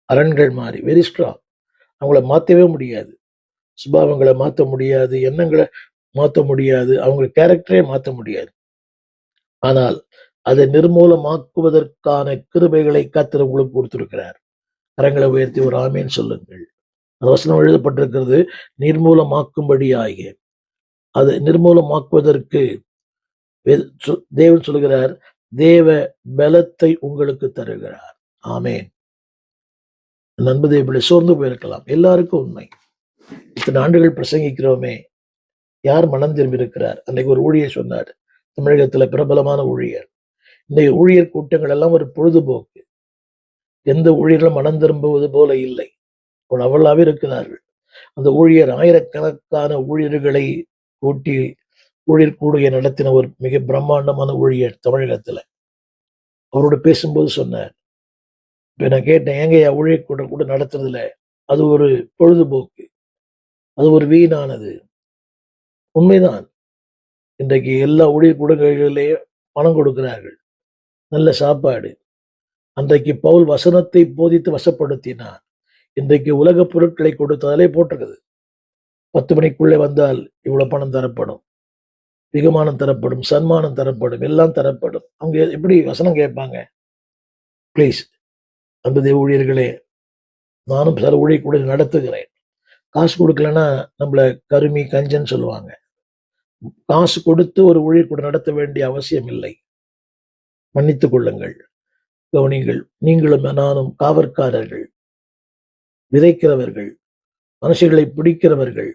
அரண்கள் மாதிரி very strong. அவங்கள மாற்றவே முடியாது. சுபாவங்களை மாற்ற முடியாது, எண்ணங்களை மாற்ற முடியாது, அவங்க கேரக்டரே மாற்ற முடியாது. ஆனால் அதை நிர்மூலமாக்குவதற்கான கிருபைகளை கர்த்தர் உங்களுக்கு கொடுத்திருக்கிறார். கரங்களை உயர்த்தி ஒரு ஆமேன் சொல்லுங்கள். அந்த வசனம் எழுதப்பட்டிருக்கிறது, நிர்மூலமாக்கும்படியாகிய. அது நிர்மூலமாக்குவதற்கு தேவன் சொல்லுகிறார், தேவ பலத்தை உங்களுக்கு தருகிறார். ஆமேன். நண்பதை இப்படி சோர்ந்து போயிருக்கலாம், எல்லாருக்கும் உண்மை. இத்தனை ஆண்டுகள் பிரசங்கிக்கிறோமே, யார் மனம் திரும்பி இருக்கிறார்? அன்னைக்கு ஒரு ஊழியர் சொன்னார், தமிழகத்துல பிரபலமான ஊழியர், இந்த ஊழியர் கூட்டங்கள் எல்லாம் ஒரு பொழுதுபோக்கு, எந்த ஊழியர்களும் மனம் திரும்புவது போல இல்லை, அவ்வளவாக இருக்கிறார்கள். அந்த ஊழியர் ஆயிரக்கணக்கான ஊழியர்களை கூட்டி ஊழியர் கூடுகை நடத்தின ஒரு மிக பிரம்மாண்டமான ஊழியர் தமிழகத்துல. அவரோட பேசும்போது சொன்னார், இப்ப நான் கேட்டேன், ஏங்க ஊழியர் கூட்டம் கூட நடத்துறதுல அது ஒரு பொழுதுபோக்கு, அது ஒரு வீணானது. உண்மைதான். இன்றைக்கு எல்லா ஊழியர் கூடங்களிலேயே பணம் கொடுக்கிறார்கள், நல்ல சாப்பாடு. அன்றைக்கு பவுல் வசனத்தை போதித்து வசப்படுத்தினார். இன்றைக்கு உலக பொருட்களை கொடுத்ததாலே போட்டிருக்குது, 10 மணிக்குள்ளே வந்தால் இவ்வளவு பணம் தரப்படும், விகமானம் தரப்படும், சன்மானம் தரப்படும், எல்லாம் தரப்படும். அவங்க எப்படி வசனம் கேட்பாங்க? பிளீஸ், அன்பு ஊழியர்களே, நானும் சில ஊழியர் கூட நடத்துகிறேன். காசு கொடுக்கலன்னா நம்மள கருமி கஞ்சன்னு சொல்லுவாங்க. காசு கொடுத்து ஒரு ஊழியர் கூட நடத்த வேண்டிய அவசியம் இல்லை. மன்னித்துக் கொள்ளுங்கள், கவனிங்கள். நீங்களும் நானும் காவற்காரர்கள், விதைக்கிறவர்கள், மனுஷர்களை பிடிக்கிறவர்கள்,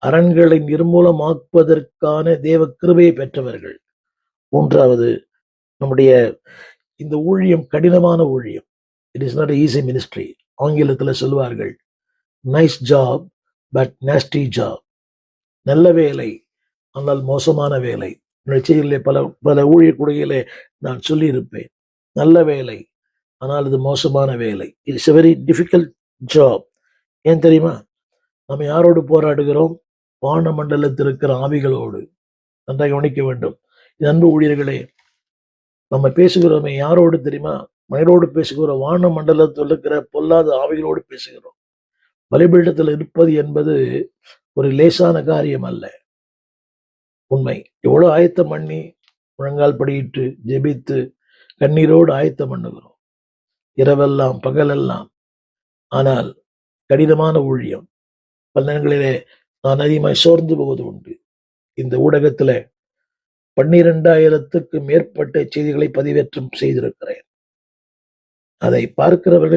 அரண்களை நிர்மூலமாக்குவதற்கான தேவ கிருபையை பெற்றவர்கள். மூன்றாவது, நம்முடைய இந்த ஊழியம் கடினமான ஊழியம். It is not easy ministry. ஆங்கிலத்துல சொல்வார்கள், nice job but nasty job. நல்ல வேலை ஆனால் மோசமான வேலை. செய்தியிலே பல பல ஊழியர் கூடையிலே நான் சொல்லி இருப்பேன், நல்ல வேலை ஆனால் இது மோசமான வேலை. It's a very difficult job. ஏன் தெரியுமா? நம்ம யாரோடு போராடுகிறோம்? வான மண்டலத்தில் இருக்கிற ஆவிகளோடு. நன்றாக கவனிக்க வேண்டும். அன்பு ஊழியர்களே, நம்ம பேசுகிறோமே யாரோடு தெரியுமா? மனிதரோடு பேசுகிறோம், வான மண்டலத்தில் இருக்கிற பொல்லாத ஆவிகளோடு பேசுகிறோம். பலிபீடத்தில் இருப்பது என்பது ஒரு லேசான காரியம் அல்ல. உண்மை. எவ்வளவு ஆயத்தம் பண்ணி முழங்கால் படியிட்டு ஜெபித்து கண்ணீரோடு ஆயத்தம் பண்ணுகிறோம், இரவெல்லாம் பகலெல்லாம். ஆனால் கடினமான ஊழியம். பல நேரங்களிலே நான் அதிகமாக சோர்ந்து போவது உண்டு. இந்த ஊடகத்துல 12,000க்கு மேற்பட்ட செய்திகளை பதிவேற்றம் செய்திருக்கிறேன். அதை பார்க்கிறவர்கள்